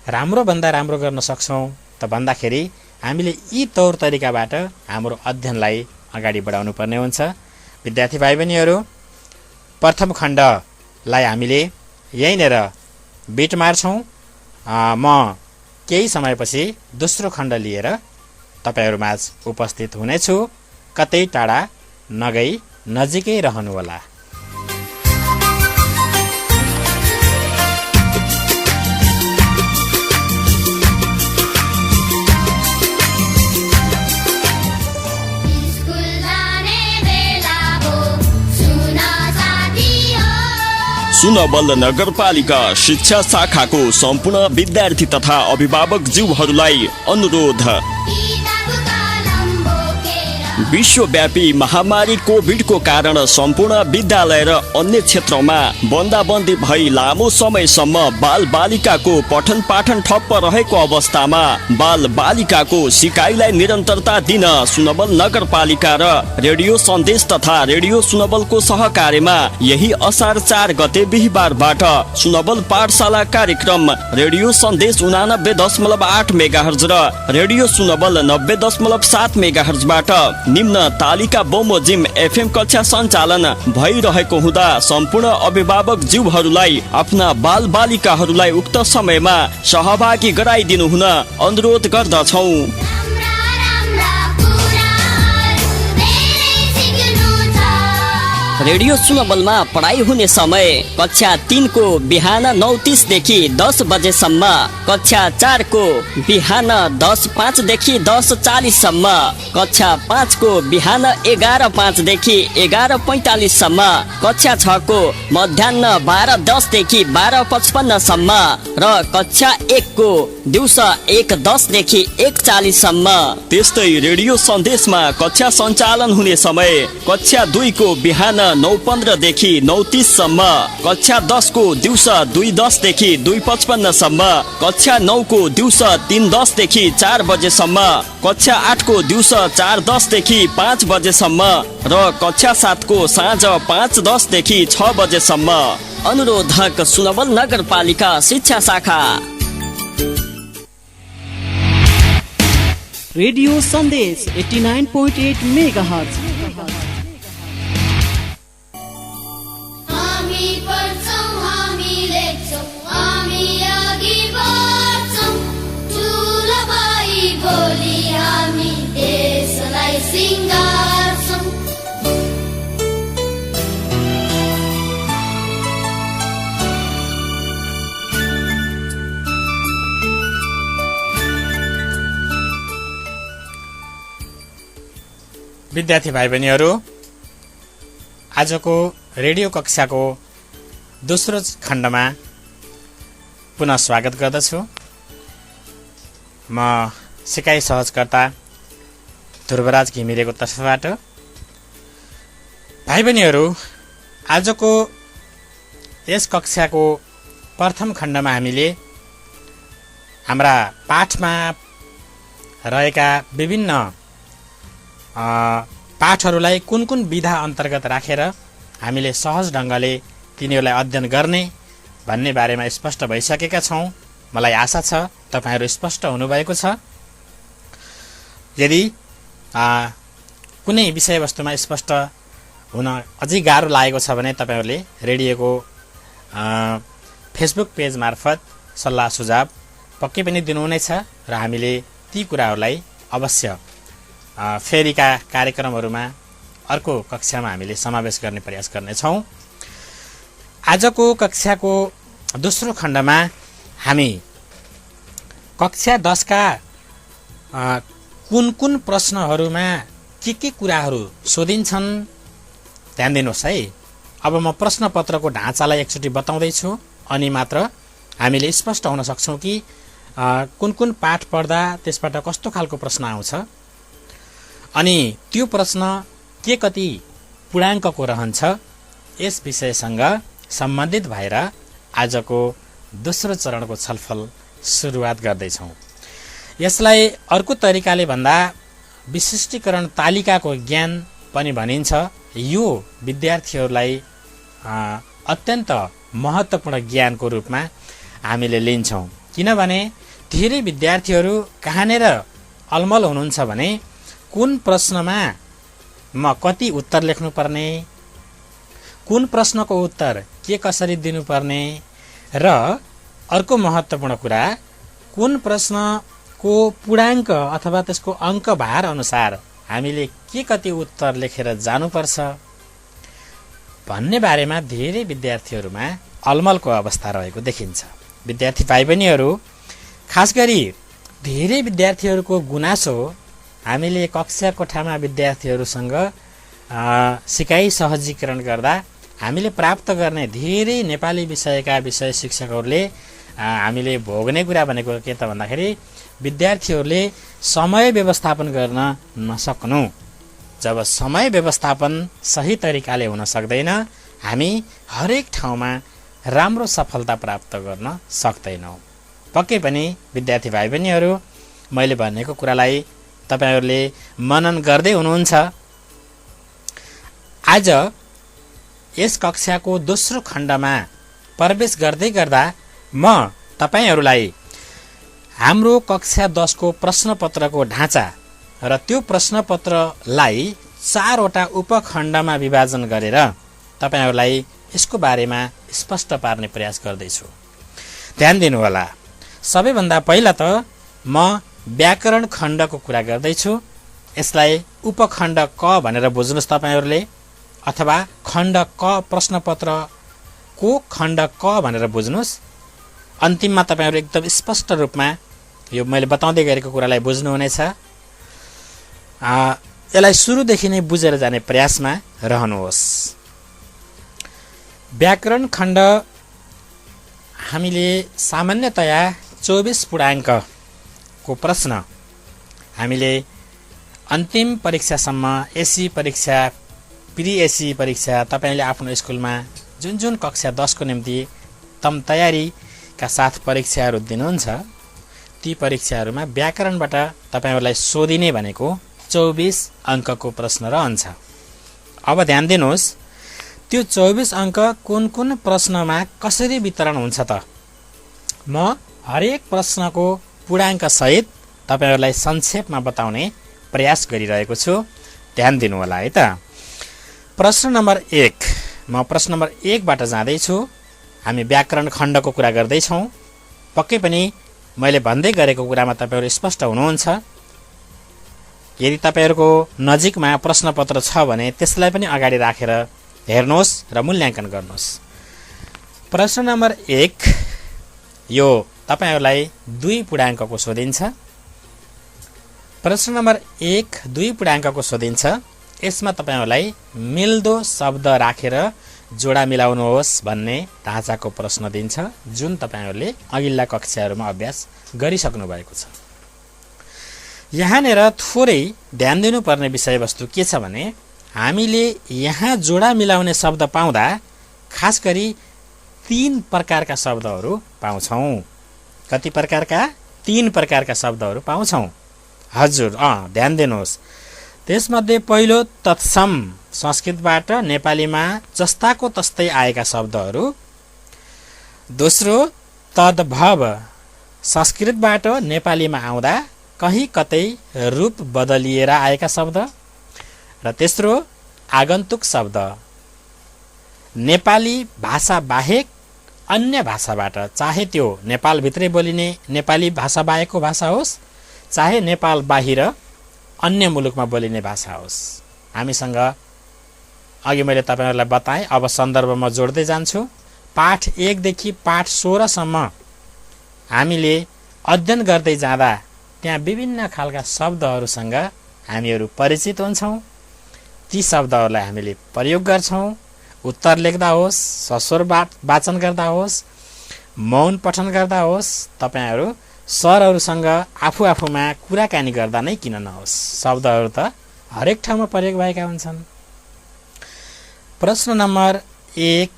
राम्रो भन्दा राम्रो गर्न सक्छौं त भन्दाखेरि हामीले यी तौर तरिकाबाट हाम्रो अध्ययनलाई अगाडि बढाउनु पर्ने हुन्छ। विद्यार्थी भाइ बहिनीहरू, प्रथम खण्डलाई हामीले यहीँनेर बिट मार्छौं। म केही समयपछि दोस्रो खण्ड लिएर तपाईहरुमाझ उपस्थित हुनेछु। कतै टाढा नगई नजिकै रहनुहोला। सुनवल नगरपालिका शिक्षा शाखाको सम्पूर्ण विद्यार्थी तथा अभिभावकज्यूहरूलाई अनुरोध। विश्वव्यापी महामारी कोभिडको कारण सम्पूर्ण विद्यालय र अन्य क्षेत्रमा बन्दाबन्दी भई लामो समयसम्म बाल बालिकाको पठन पाठन ठप्प रहेको अवस्थामा बाल बालिकाको सिकाइलाई निरन्तरता दिन सुनवल नगरपालिका र रेडियो सन्देश तथा रेडियो सुनवलको सहकार्यमा यही असार 4 गते बिहीबारबाट सुनवल पाठशाला कार्यक्रम रेडियो सन्देश 89.8 मेगाहर्ज र रेडियो सुनवल 90.7 मेगाहर्जबाट निम्न तालिका बमोजिम एफएम कक्षा सञ्चालन भइरहेको हुँदा सम्पूर्ण अभिभावकज्यूहरूलाई आफ्ना बाल बालिकाहरूलाई उक्त समयमा सहभागी गराइदिनु हुन अनुरोध गर्दछौं। रेडियो सुनवलमा पढाइ हुने समय कक्षा 3 को बिहान 9:30 देखि 10 बजेसम्म, कक्षा 4 को बिहान 10:05 देखि 10:40 सम्म, कक्षा 5 को बिहान 11:05 देखि 11:45 सम्म, कक्षा 6 को मध्याह्न 12:10 देखि 12:55 सम्म र कक्षा 1 को दिउँसो 1:10 देखि 1:40 सम्म। त्यस्तै रेडियो सन्देशमा कक्षा सञ्चालन हुने समय कक्षा 2 को बिहान 9:15 देखि 9:30 सम्म, कक्षा 10 को दिउँसो 2:10 देखि 2:55 सम्म, कक्षा 9 को दिउँसो 3:10 देखि 4 बजेसम्म, कक्षा 8 को दिउँसो 4:10 देखि 5 बजेसम्म र कक्षा 7 को साँझ 5:10 देखि 6 बजेसम्म। अनुरोधक सुनवल नगरपालिका शिक्षा शाखा। रेडियो सन्देश 89.8 मेगाहर्ज। विद्यार्थी भाइ बहिनीहरू, आजको रेडियो कक्षाको दोस्रो खण्डमा पुनः स्वागत गर्दछु। म सिकाइ सहजकर्ता ध्रुवराज घिमिरेको तर्फबाट। भाइ बहिनीहरू, आजको यस कक्षाको प्रथम खण्डमा हामीले हाम्रा पाठमा रहेका विभिन्न पाठहरूलाई कुन कुन विधा अन्तर्गत राखेर हामीले सहज ढङ्गले तिनीहरूलाई अध्ययन गर्ने भन्ने बारेमा स्पष्ट भइसकेका छौं। मलाई आशा छ तपाईहरु स्पष्ट हुनुभएको छ। यदि कुनै विषयवस्तुमा स्पष्ट हुन अझै गाह्रो लागेको छ भने तपाईहरुले रेडियोको फेसबुक पेज मार्फत सल्लाह सुझाव पक्कै पनि दिनुहुनेछ र हामीले ती कुराहरूलाई अवश्य फेरिका कार्यक्रमहरूमा अर्को कक्षामा हामीले समावेश गर्ने प्रयास गर्नेछौं। आजको कक्षाको दोस्रो खण्डमा हामी कक्षा 10 का कुन कुन प्रश्नहरूमा के कुराहरू सोधिन्छन् ध्यान दिनुहोस् है। अब म प्रश्नपत्रको ढाँचालाई एकचोटि बताउँदैछु अनि मात्र हामीले स्पष्ट हुन सक्छौँ कि कुन कुन पाठ पढ्दा त्यसबाट कस्तो खालको प्रश्न आउँछ अनि त्यो प्रश्न के कति पूर्णाङ्कको रहन्छ, यस विषयसँग सम्बन्धित भएर आजको दोस्रो चरणको छलफल सुरुवात गर्दैछौँ। यसलाई अर्को तरिकाले भन्दा विशिष्टीकरण तालिकाको ज्ञान पनि भनिन्छ। यो विद्यार्थीहरूलाई अत्यन्त महत्त्वपूर्ण ज्ञानको रूपमा हामीले लिन्छौँ, किनभने धेरै विद्यार्थीहरू कहाँनिर अलमल हुनुहुन्छ भने कुन प्रश्नमा म कति उत्तर लेख्नुपर्ने, कुन प्रश्नको उत्तर के कसरी दिनुपर्ने र अर्को महत्त्वपूर्ण कुरा कुन प्रश्नको पूर्णाङ्क अथवा त्यसको अङ्कभार अनुसार हामीले के कति उत्तर लेखेर जानुपर्छ भन्ने बारेमा धेरै विद्यार्थीहरूमा अलमलको अवस्था रहेको देखिन्छ। विद्यार्थी भाइ बहिनीहरू, खास गरी धेरै विद्यार्थीहरूको गुनासो हामीले कक्षा कोठामा विद्यार्थीहरूसँग सिकाइ सहजीकरण गर्दा हामीले प्राप्त गर्ने धेरै नेपाली विषयका विषय शिक्षकहरूले हामीले भोग्ने कुरा भनेको के त भन्दाखेरि विद्यार्थीहरूले समय व्यवस्थापन गर्न नसक्नु। जब समय व्यवस्थापन सही तरिकाले हुन सक्दैन, हामी हरेक ठाउँमा राम्रो सफलता प्राप्त गर्न सक्दैनौँ। पक्कै पनि विद्यार्थी भाइ बहिनीहरू, मैले भनेको कुरालाई तपाईहरूले मनन गर्दै हुनुहुन्छ। आज यस कक्षाको दोस्रो खण्डमा प्रवेश गर्दै गर्दा म तपाईहरूलाई हाम्रो कक्षा 10 को प्रश्नपत्रको ढाँचा र त्यो प्रश्नपत्रलाई 4 वटा उपखण्डमा विभाजन गरेर तपाईहरूलाई यसको बारेमा स्पष्ट पार्ने प्रयास गर्दैछु। ध्यान दिनुहोला। सबैभन्दा पहिला त म व्याकरण खण्डको कुरा गर्दैछु। यसलाई उपखण्ड क भनेर बुझ्नुहोस् तपाईहरूले, अथवा खण्ड क प्रश्नपत्रको खण्ड क भनेर बुझ्नुहोस्। अन्तिममा तपाईहरू एकदम स्पष्ट रूपमा यो मैले बताउँदै गरेको कुरालाई बुझ्नुहुनेछ। यसलाई सुरुदेखि नै बुझेर जाने प्रयासमा रहनुहोस्। व्याकरण खण्ड हामीले सामान्यतया 24 पूर्णाङ्कको प्रश्न हामीले अन्तिम परीक्षासम्म, एसी परीक्षा, प्री एसी परीक्षा, तपाईले आफ्नो स्कुलमा जुन जुन कक्षा 10 को निम्ति तम तयारीका साथ परीक्षाहरू दिनुहुन्छ, ती परीक्षाहरूमा व्याकरणबाट तपाईहरूलाई सोधिने भनेको 24 अङ्कको प्रश्न रहन्छ। अब ध्यान दिनुहोस्, त्यो 24 अङ्क कुन कुन प्रश्नमा कसरी वितरण हुन्छ त म हरेक प्रश्नको पूर्णाङ्क सहित तपाईहरूलाई संक्षेपमा बताउने प्रयास गरिरहेको छु। ध्यान दिनु होला है त। प्रश्न नम्बर 1, म प्रश्न नम्बर 1 बाट जाँदैछु। हामी व्याकरण खण्डको कुरा गर्दैछौँ। पक्कै पनि मैले भन्दै गरेको कुरामा तपाईहरू स्पष्ट हुनुहुन्छ। यदि तपाईहरूको नजिकमा प्रश्नपत्र छ भने त्यसलाई पनि अगाडि राखेर हेर्नुहोस् र मूल्याङ्कन गर्नुहोस्। प्रश्न नम्बर 1 यो तपाईहरूलाई 2 पूर्णाङ्कको सोधिन्छ। प्रश्न नम्बर 1 2 पूर्णाङ्कको सोधिन्छ। यसमा तपाईहरूलाई मिल्दो शब्द राखेर जोडा मिलाउनुहोस् भन्ने ढाँचाको प्रश्न दिन्छ, जुन तपाईहरूले अघिल्ला कक्षाहरूमा अभ्यास गरिसक्नु भएको छ। यहाँनिर थोरै ध्यान दिनुपर्ने विषयवस्तु के छ भने हामीले यहाँ जोडा मिलाउने शब्द पाउँदा खास गरी 3 प्रकारका शब्दहरू पाउँछौँ। कति प्रकारका? 3 प्रकारका शब्दहरू पाउँछौँ। हजुर, ध्यान दिनुहोस्। त्यसमध्ये पहिलो तत्सम, संस्कृतबाट नेपालीमा जस्ताको तस्तै आएका शब्दहरू। दोस्रो तद्भव, संस्कृतबाट नेपालीमा आउँदा कहीँ कतै रूप बदलिएर आएका शब्द। र तेस्रो आगन्तुक शब्द, नेपाली भाषा बाहेक अन्य भाषाबाट, चाहे त्यो नेपालभित्रै बोलिने नेपाली भाषा बाहेकको भाषा होस्, चाहे नेपाल बाहिर अन्य मुलुकमा बोलिने भाषा होस्। हामीसँग अघि मैले तपाईहरुलाई बताएँ, अब सन्दर्भमा जोड्दै जान्छु। पाठ 1 देखि पाठ 16 सम्म हामीले अध्ययन गर्दै जाँदा त्यहाँ विभिन्न खालका शब्दहरूसँग हामीहरू परिचित हुन्छौँ। ती शब्दहरूलाई हामीले प्रयोग गर्छौँ। उत्तर लेख्दा होस्, सस्वर वाचन गर्दा होस्, मौन पठन गर्दा होस्, तपाईहरू सरहरूसँग आफू आफूमा कुराकानी गर्दा नै किन नहोस्, शब्दहरू त हरेक ठाउँमा प्रयोग भएका हुन्छन्। प्रश्न नम्बर 1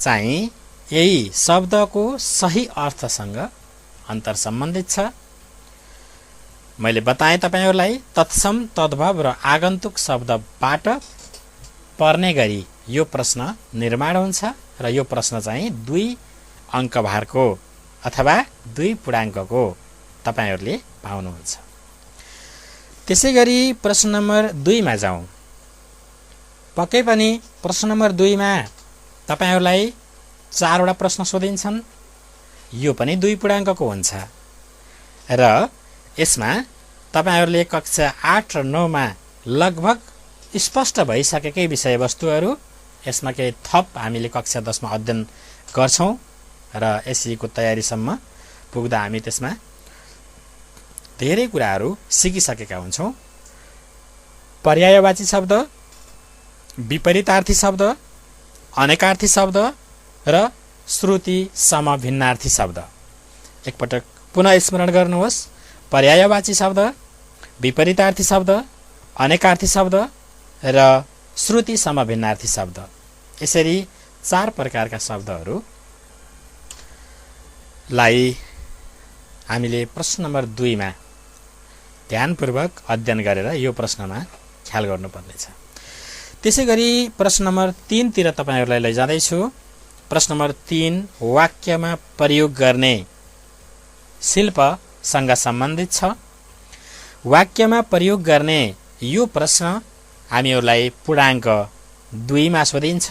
चाहिँ यही शब्दको सही अर्थसँग अन्तर सम्बन्धित छ। मैले बताएँ तपाईहरूलाई तत्सम, तद्भव र आगन्तुक शब्दबाट पर्ने गरी यो प्रश्न निर्माण हुन्छ र यो प्रश्न चाहिँ 2 अङ्क भारको अथवा 2 पूर्णाङ्कको तपाईहरूले पाउनुहुन्छ। त्यसै गरी प्रश्न नम्बर 2 मा जाउँ। पक्कै पनि प्रश्न नम्बर 2 मा तपाईहरूलाई 4 वटा प्रश्न सोधिन्छन्। यो पनि 2 पूर्णाङ्कको हुन्छ र यसमा तपाईहरूले कक्षा 8 र 9 मा लगभग स्पष्ट भइसकेकै विषयवस्तुहरू, यसमा केही थप हामीले कक्षा 10 मा अध्ययन गर्छौँ र एसईको तयारीसम्म पुग्दा हामी त्यसमा धेरै कुराहरू सिकिसकेका हुन्छौँ। पर्यायवाची शब्द, विपरीतार्थी शब्द, अनेकार्थी शब्द र श्रुति समभिन्नार्थी शब्द। एकपटक पुनः स्मरण गर्नुहोस्। पर्यायवाची शब्द, विपरीतार्थी शब्द, अनेकार्थी शब्द र श्रुति समभिन्नार्थी शब्द। यसरी 4 प्रकारका शब्दहरूलाई हामीले प्रश्न नम्बर 2 मा ध्यानपूर्वक अध्ययन गरेर यो प्रश्नमा ख्याल गर्नुपर्नेछ। त्यसै गरी प्रश्न नम्बर 3 तिर तपाईहरूलाई लैजाँदैछु। प्रश्न नम्बर 3 वाक्यमा प्रयोग गर्ने शिल्पसँग सम्बन्धित छ। वाक्यमा प्रयोग गर्ने यो प्रश्न हामीहरूलाई पूर्णाङ्क 2 मा सोधिन्छ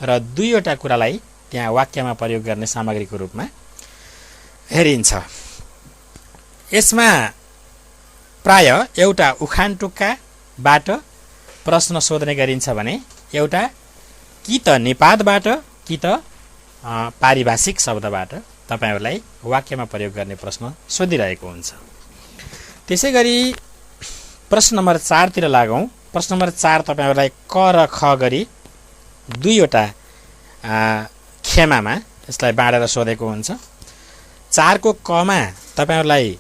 र 2 वटा कुरालाई त्यहाँ वाक्यमा प्रयोग गर्ने सामग्रीको रूपमा हेरिन्छ। यसमा प्राय एउटा उखान टुक्काबाट प्रश्न सोध्ने गरिन्छ भने एउटा कि त निपातबाट कि त पारिभाषिक शब्दबाट तपाईहरूलाई वाक्यमा प्रयोग गर्ने प्रश्न सोधिरहेको हुन्छ। त्यसै गरी प्रश्न नम्बर 4 तिर लागौँ। प्रश्न नम्बर 4 तपाईहरूलाई क र ख गरी 2 वटा खेमामा यसलाई बाँडेर सोधेको हुन्छ। 4 को क मा तपाईहरूलाई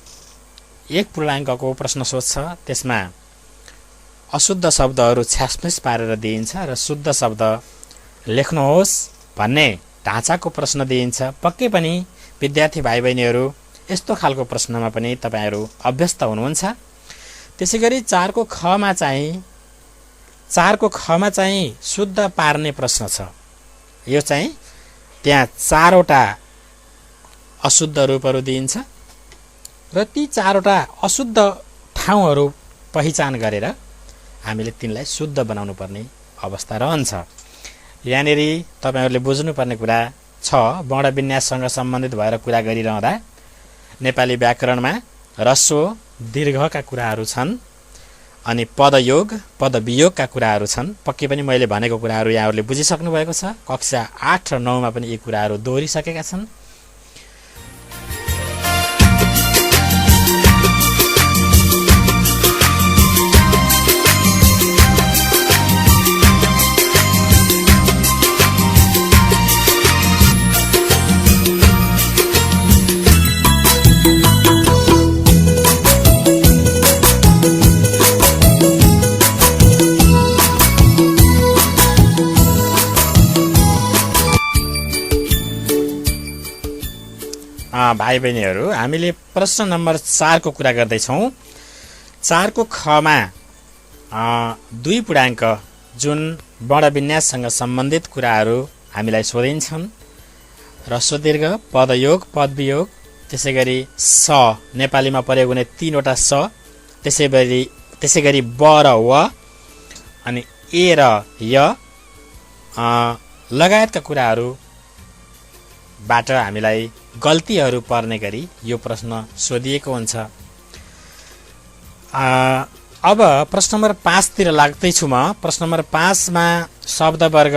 1 पूर्णाङ्कको प्रश्न सोध्छ। त्यसमा अशुद्ध शब्दहरू छ्यासमिस पारेर दिइन्छ र शुद्ध शब्द लेख्नुहोस् भन्ने ढाँचाको प्रश्न दिइन्छ। पक्कै पनि विद्यार्थी भाइ बहिनीहरू यस्तो खालको प्रश्नमा पनि तपाईहरू अभ्यस्त हुनुहुन्छ। त्यसै गरी 4 को ख मा चाहिँ शुद्ध पार्ने प्रश्न छ। यो चाहिँ त्यहाँ 4 वटा अशुद्ध रूपहरू दिइन्छ र ती 4 वटा अशुद्ध ठाउँहरू पहिचान गरेर हामीले तिनलाई शुद्ध बनाउनु पर्ने अवस्था रहन्छ। यहाँनिर तपाईहरूले बुझ्नुपर्ने कुरा छ, वर्ण विन्याससँग सम्बन्धित भएर कुरा गरिरहँदा नेपाली व्याकरणमा ह्रस्व दीर्घका कुराहरू छन् अनि पदयोग पदवियोगका कुराहरू छन्। पक्कै पनि मैले भनेको कुराहरू यहाँहरूले बुझिसक्नु भएको छ। कक्षा 8 र 9 मा पनि यी कुराहरू दोहोरिसकेका छन्। भाइ बहिनीहरू, हामीले प्रश्न नम्बर 4 को कुरा गर्दैछौँ। 4 को ख मा 2 पूर्णाङ्क जुन वर्ण विन्याससँग सम्बन्धित कुराहरू हामीलाई सोधिन्छन्। ह्रस्व दीर्घ, पदयोग, पदवियोग, त्यसै गरी स नेपालीमा प्रयोग हुने 3 वटा स, त्यसै गरी ब र व अनि ए र य लगायतका कुराहरूबाट हामीलाई गल्तीहरू पर्ने गरी यो प्रश्न सोधिएको हुन्छ। अब प्रश्न नम्बर 5 तिर लाग्दैछु म। प्रश्न नम्बर 5 मा शब्दवर्ग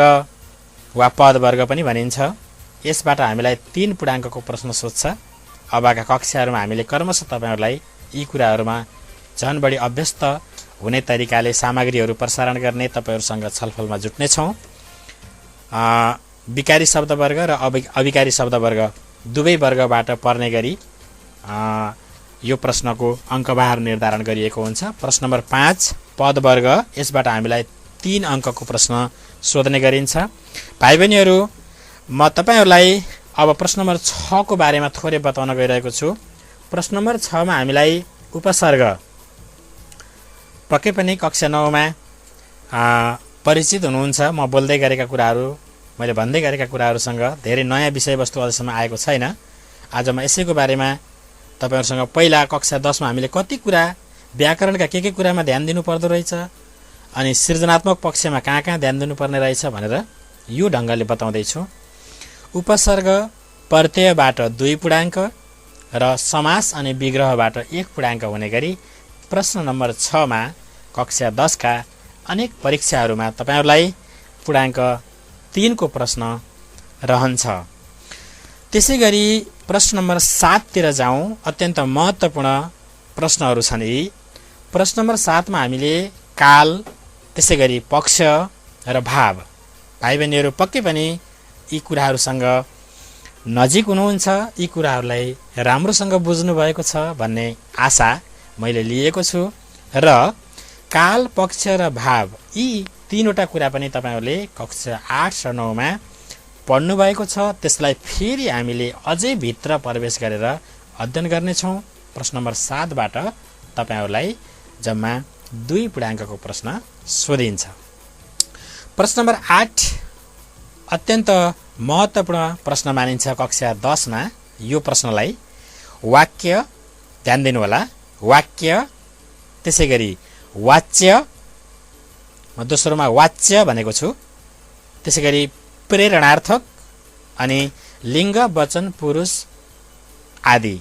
वा पदवर्ग पनि भनिन्छ। यसबाट हामीलाई 3 पूर्णाङ्कको प्रश्न सोध्छ। अबका कक्षाहरूमा हामीले क्रमशः तपाईहरुलाई यी कुराहरूमा झन बढी अभ्यस्त हुने तरिकाले सामग्रीहरू प्रसारण गर्ने तपाईहरुसँग छलफलमा जुट्ने छौं। विकारी शब्दवर्ग र अविकारी शब्दवर्ग दुवै वर्गबाट पर्ने गरी यो प्रश्नको अङ्कबार निर्धारण गरिएको हुन्छ। प्रश्न नम्बर 5 पद वर्ग, यसबाट हामीलाई 3 अङ्कको प्रश्न सोध्ने गरिन्छ। भाइ बहिनीहरू, म तपाईहरुलाई अब प्रश्न नम्बर 6 को बारेमा थोरै बताउन गइरहेको छु। प्रश्न नम्बर 6 मा हामीलाई उपसर्ग, पक्कै पनि कक्षा 9 मा परिचित हुनुहुन्छ। म बोल्दै गरेका कुराहरू, मैले भन्दै गरेका कुराहरूसँग धेरै नयाँ विषयवस्तु अझसम्म आएको छैन। आज म यसैको बारेमा तपाईहरुसँग पहिला कक्षा 10 मा हामीले कति कुरा व्याकरणका के कुरामा ध्यान दिनु पर्दो रहेछ अनि सृजनात्मक पक्षमा कहाँ ध्यान दिनुपर्ने रहेछ भनेर यो ढंगले बताउँदै छु। उपसर्ग प्रत्ययबाट 2 पूर्णाङ्क र समास अनि विग्रहबाट 1 पूर्णाङ्क हुने गरी प्रश्न नम्बर 6 मा कक्षा 10 का अनेक परीक्षाहरूमा तपाईहरुलाई पूर्णाङ्क 3 को प्रश्न रहन्छ। त्यसैगरी प्रश्न नम्बर 7 तिर जाउँ। अत्यन्त महत्त्वपूर्ण प्रश्नहरू छन् यी। प्रश्न नम्बर 7 मा हामीले काल, त्यसैगरी पक्ष र भाव, भाइ बहिनीहरू पक्कै पनि यी कुराहरूसँग नजिक हुनुहुन्छ, यी कुराहरूलाई राम्रोसँग बुझ्नु भएको छ भन्ने आशा मैले लिएको छु। र काल, पक्ष र भाव यी 3 वटा कुरा पनि तपाईहरुले कक्षा 8 र 9 मा पढ्नु भएको छ। त्यसलाई फेरि हामीले अझै भित्र प्रवेश गरेर अध्ययन गर्ने छौं। प्रश्न नम्बर 7 बाट तपाईहरुलाई जम्मा 2 पूर्णाङ्कको प्रश्न सोधिन्छ। प्रश्न नम्बर 8 अत्यन्त महत्त्वपूर्ण प्रश्न मानिन्छ कक्षा 10 मा। यो प्रश्नलाई वाक्य, ध्यान दिनु होला, वाक्य, त्यसैगरी वाच्य, म दोस्रोमा वाच्य भनेको छु, त्यसैगरी प्रेरणार्थक अनि लिङ्ग, वचन, पुरुष आदि।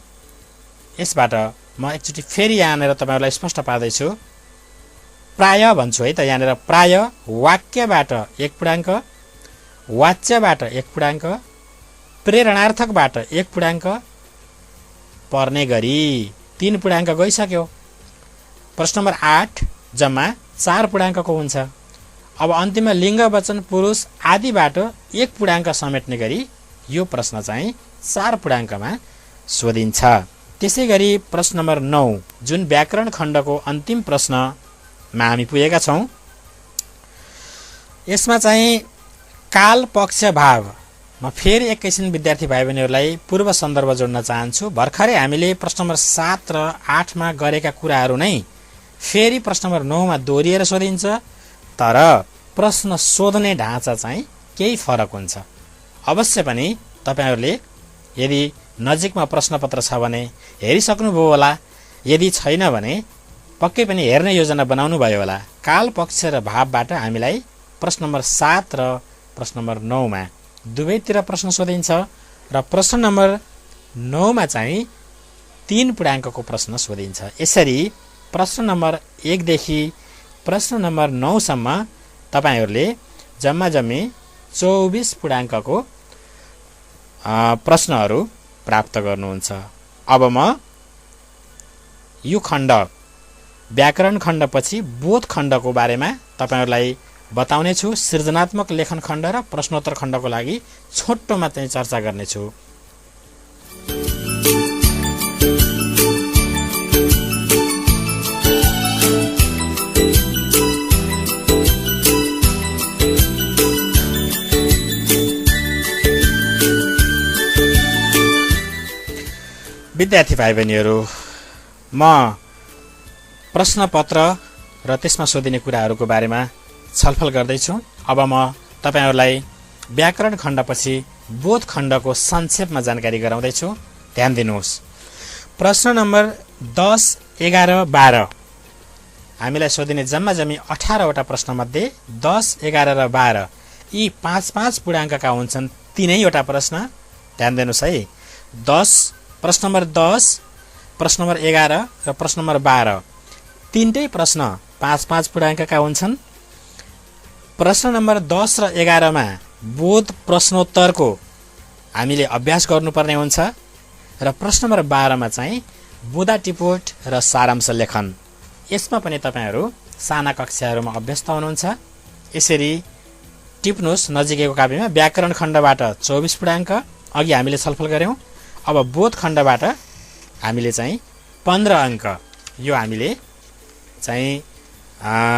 यसबाट म एकचोटि फेरि यहाँनिर तपाईहरुलाई स्पष्ट पार्दैछु। प्राय भन्छु है त, यहाँनिर प्राय वाक्यबाट 1 पूर्णाङ्क, वाच्यबाट 1 पूर्णाङ्क, प्रेरणार्थकबाट 1 पूर्णाङ्क पर्ने गरी 3 पूर्णाङ्क गइसक्यो। प्रश्न नम्बर 8 जम्मा 4 पूर्णाङ्कको हुन्छ। अब अन्तिममा लिङ्ग, वचन, पुरुष आदिबाट 1 पूर्णाङ्क समेट्ने गरी यो प्रश्न चाहिँ 4 पूर्णाङ्कमा सोधिन्छ। त्यसैगरी प्रश्न नम्बर 9 जुन व्याकरण खण्डको अन्तिम प्रश्नमा हामी पुगेका छौं। यसमा चाहिँ काल, पक्ष, भाव, म फेरि एकैछिन विद्यार्थी भाइ बहिनीहरूलाई पूर्व सन्दर्भ जोड्न चाहन्छु। भर्खरै हामीले प्रश्न नम्बर 7 र 8 मा गरेका कुराहरू नै फेरि प्रश्न नम्बर 9 मा दोहोरिएर सोधिन्छ। तर प्रश्न सोध्ने ढाँचा चाहिँ केही फरक हुन्छ। अवश्य पनि तपाईहरुले यदि नजिकमा प्रश्नपत्र छ भने हेरिसक्नुभयो होला, यदि छैन भने पक्कै पनि हेर्ने योजना बनाउनु भयो होला। काल, पक्ष र भावबाट हामीलाई प्रश्न नम्बर 7 र प्रश्न नम्बर 9 मा दुवैतिर प्रश्न सोधिन्छ र प्रश्न नम्बर 9 मा चाहिँ 3 पूर्णाङ्कको प्रश्न सोधिन्छ। यसरी प्रश्न नम्बर 1 देखि प्रश्न नम्बर 9 सम्म तपाईहरुले जम्मा 24 पूर्णाङ्कको प्रश्नहरू प्राप्त गर्नुहुन्छ। अब म यो खण्ड व्याकरण खण्डपछि बोध खण्डको बारेमा तपाईहरुलाई बताउने छु। सृजनात्मक लेखन खण्ड र प्रश्नोत्तर खण्डको लागि छोटोमा चाहिँ चर्चा गर्ने छु। विद्यार्थी भाइ बहिनीहरू, म प्रश्नपत्र र त्यसमा सोधिने कुराहरूको बारेमा छलफल गर्दैछु। अब म तपाईहरुलाई व्याकरण खण्डपछि बोध खण्डको संक्षेपमा जानकारी गराउँदैछु। ध्यान दिनुहोस्। प्रश्न नम्बर 10, 11, 12 हामीलाई सोधिने जम्मा 18 वटा प्रश्न मध्ये 10, 11 र 12 यी 5-5 पूर्णाङ्कका हुन्छन्। 3 वटा प्रश्न। ध्यान दिनुहोस् है। 10 प्रश्न नम्बर 10, प्रश्न नम्बर 11 र प्रश्न नम्बर 12 तीनटै प्रश्न 5-5 पूर्णाङ्कका हुन्छन्। प्रश्न नम्बर 10 र 11 मा बोध प्रश्नोत्तरको हामीले अभ्यास गर्नुपर्ने हुन्छ र प्रश्न नम्बर 12 मा चाहिँ बुँदा टिपोट र सारांश लेखन यसमा पनि तपाईहरू साना कक्षाहरूमा अभ्यस्त हुनुहुन्छ। यसरी टिप्नुहोस् नजिकैको कापीमा। व्याकरण खण्डबाट 24 पूर्णाङ्क अघि हामीले छलफल गर्यौं। अब बोध खण्डबाट हामीले चाहिँ 15 अङ्क यो हामीले चाहिँ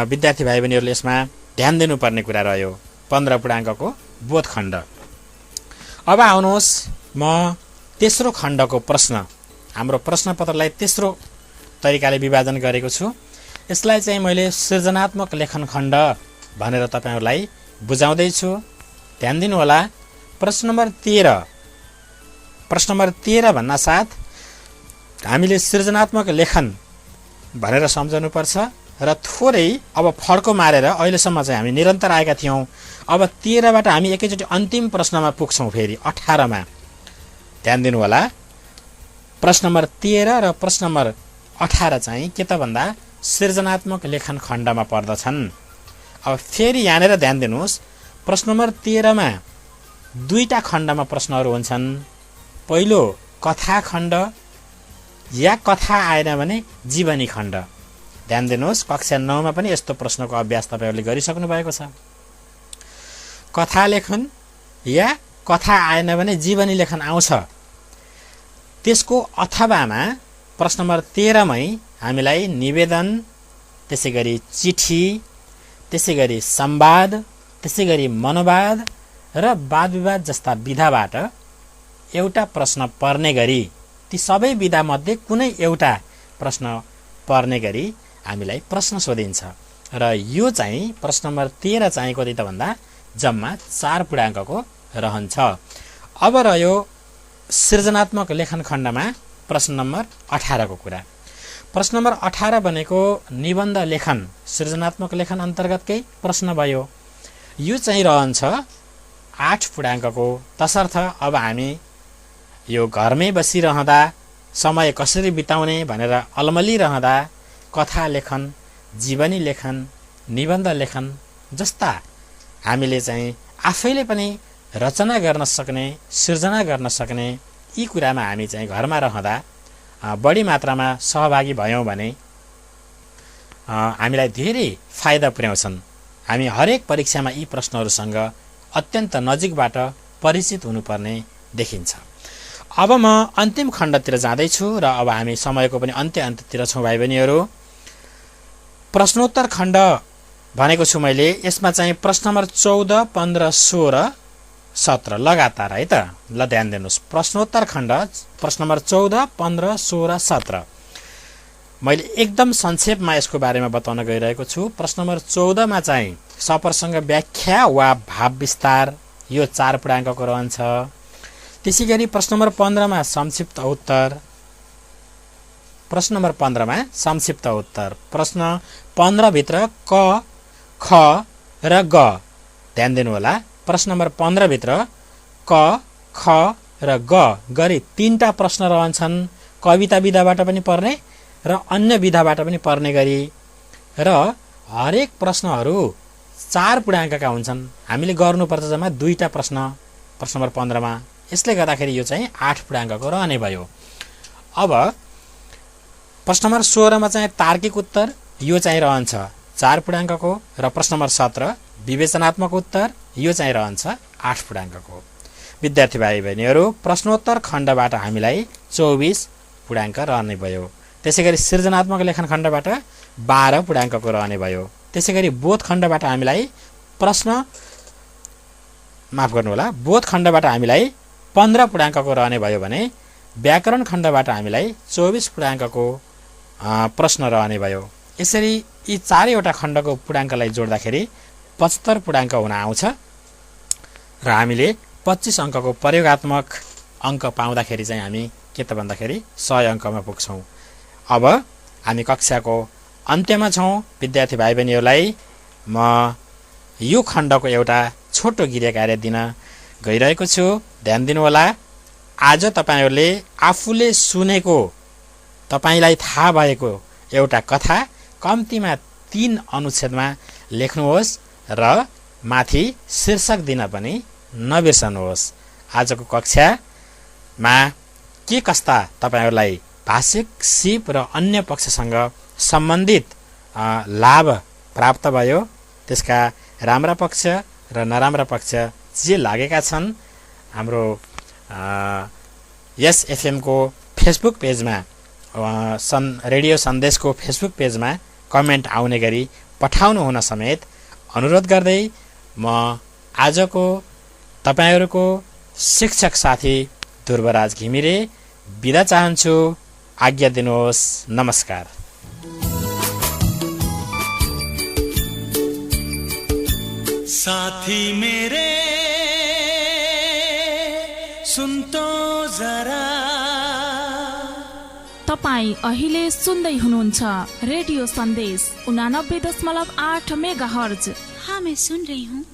विद्यार्थी भाइ बहिनीहरूले यसमा ध्यान दिनुपर्ने कुरा रह्यो। 15 पूर्णाङ्कको बोध खण्ड। अब आउनुहोस् म तेस्रो खण्डको प्रश्न, हाम्रो प्रश्नपत्रलाई तेस्रो तरिकाले विभाजन गरेको छु। यसलाई चाहिँ मैले सृजनात्मक लेखन खण्ड भनेर तपाईहरुलाई बुझाउँदै छु। ध्यान दिनु होला। प्रश्न नम्बर 13 भन्ना साथ हामीले सृजनात्मक लेखन भनेर सम्झनु पर्छ र थोरै अब फड्को मारेर अहिलेसम्म चाहिँ हामी निरन्तर आएका थियौं। अब 13 बाट हामी एकैचोटी अन्तिम प्रश्नमा पुग्छौं। फेरि 18 मा ध्यान दिनु होला। प्रश्न नम्बर 13 र प्रश्न नम्बर 18 चाहिँ के त भन्दा सृजनात्मक लेखन खण्डमा पर्दछन्। अब फेरि यहाँनेर ध्यान दिनुहोस्। प्रश्न नम्बर 13 मा दुईटा खण्डमा प्रश्नहरू हुन्छन्। पहिलो कथा खण्ड या कथा आएन भने जीवनी खण्ड। ध्यान दिनुहोस् कक्षा 9 मा पनि यस्तो प्रश्नको अभ्यास तपाईहरुले गरिसक्नु भएको छ। कथा लेखन या कथा आएन भने जीवनी लेखन आउँछ। त्यसको अथवामा प्रश्न नम्बर 13 मै हामीलाई निवेदन, त्यसैगरी चिठी, त्यसैगरी संवाद, त्यसैगरी मनोवाद र वाद विवाद जस्ता विधाबाट एउटा प्रश्न पर्ने गरी, ती सबै विधा मध्ये कुनै एउटा प्रश्न पर्ने गरी हामीलाई प्रश्न सोधिन्छ। र यो चाहिँ प्रश्न नम्बर 13 चाहिँ कति त भन्दा जम्मा 4 पूर्णाङ्कको रहन्छ। अब रह्यो सृजनात्मक लेखन खण्डमा प्रश्न नम्बर 18 को कुरा। प्रश्न नम्बर 18 भनेको निबन्ध लेखन सृजनात्मक लेखन अन्तर्गतकै प्रश्न भयो। यो चाहिँ रहन्छ 8 पूर्णाङ्कको। तसर्थ अब हामी यो घरमै बसिरहँदा समय कसरी बिताउने भनेर अलमलिरहँदा कथा लेखन, जीवनी लेखन, निबन्ध लेखन जस्ता हामीले चाहिँ आफैले पनि रचना गर्न सक्ने, सृजना गर्न सक्ने यी कुरामा हामी चाहिँ घरमा रहँदा बढी मात्रामा सहभागी भयौं भने हामीलाई धेरै फाइदा पुर्याउँछन्। हामी हरेक परीक्षामा यी प्रश्नहरूसँग अत्यन्त नजिकबाट परिचित हुनुपर्ने देखिन्छ। अब म अन्तिम खण्डतिर जाँदैछु र अब हामी समयको पनि अन्त्यतिर छौं भाइ बहिनीहरू। प्रश्नोत्तर खण्ड भनेको छु मैले। यसमा चाहिँ प्रश्न नम्बर 14, 15, 16, 17 लगातार है त। ल ध्यान दिनुहोस्। प्रश्नोत्तर खण्ड प्रश्न नम्बर 14, 15, 16, 17 मैले एकदम संक्षेपमा यसको बारेमा बताउन गइरहेको छु। प्रश्न नम्बर 14 मा चाहिँ सप्रसंग व्याख्या वा भाव विस्तार यो 4 पूर्णाङ्कको रहन्छ। त्यसैगरी प्रश्न नम्बर 15 मा संक्षिप्त उत्तर। प्रश्न नम्बर 15 मा संक्षिप्त उत्तर। प्रश्न 15 भित्र क, ख र ग ध्यान दिनु होला। प्रश्न नम्बर 15 भित्र क, ख र ग गरी 3टा प्रश्न रहन्छन्। कविता विधाबाट पनि पर्ने र अन्य विधाबाट पनि पर्ने गरी र हरेक प्रश्नहरू 4 पूर्णाङ्कका हुन्छन्। हामीले गर्नुपर्छ जम्मा 2टा प्रश्न प्रश्न नम्बर 15 मा। यसले गर्दाखेरि यो चाहिँ 8 पूर्णाङ्कको रहने भयो। अब प्रश्न नम्बर 16 मा चाहिँ तार्किक उत्तर यो चाहिँ रहन्छ 4 पूर्णाङ्कको र प्रश्न नम्बर 17 विवेचनात्मक उत्तर यो चाहिँ रहन्छ 8 पूर्णाङ्कको। विद्यार्थी भाइ बहिनीहरू प्रश्नोत्तर खण्डबाट हामीलाई 24 पूर्णाङ्क रहने भयो। त्यसैगरी सृजनात्मक लेखन खण्डबाट 12 पूर्णाङ्कको रहने भयो। त्यसैगरी बोध खण्डबाट हामीलाई माफ गर्नु होला, बोध खण्डबाट हामीलाई 15 पूर्णाङ्कको रहने भयो भने व्याकरण खण्डबाट हामीलाई 24 पूर्णाङ्कको प्रश्न रहने भयो। यसरी यी 4वटा खण्डको पूर्णाङ्कलाई जोड्दाखेरि 75 पूर्णाङ्क हुन आउँछ र हामीले 25 अङ्कको प्रयोगात्मक अङ्क पाउँदाखेरि चाहिँ हामी के त भन्दाखेरि 100 अङ्कमा पुग्छौं। अब हामी कक्षाको अन्त्यमा छौं। विद्यार्थी भाइ बहिनीहरूलाई म यो खण्डको एउटा छोटो गृह कार्य दिन गइरहेको छु। ध्यान दिनु होला। आज तपाईहरुले आफूले सुनेको, तपाईलाई थाहा भएको एउटा कथा कम्तीमा 3 अनुच्छेदमा लेख्नुहोस् र माथि शीर्षक दिन पनि नबिर्सनुहोस्। आजको कक्षामा के कस्ता तपाईहरूलाई भाषिक सिप र अन्य पक्षसँग सम्बन्धित लाभ प्राप्त भयो, त्यसका राम्रा पक्ष र नराम्रा पक्ष जे लागेका छन्, हाम्रो यस एफएमको फेसबुक पेजमा रेडियो सन्देशको फेसबुक पेजमा कमेन्ट आउने गरी पठाउनु हुन समेत अनुरोध गर्दै म आजको तपाईहरूको शिक्षक साथी ध्रुवराज घिमिरे बिदा चाहन्छु। आज्ञा दिनुहोस्। नमस्कार। साथी मेरे सुन तो जरा। तपाईँ अहिले सुन्दै हुनुहुन्छ रेडियो सन्देश 89.8 मेगाहर्ज। हाँ, मैं सुन रही हूँ।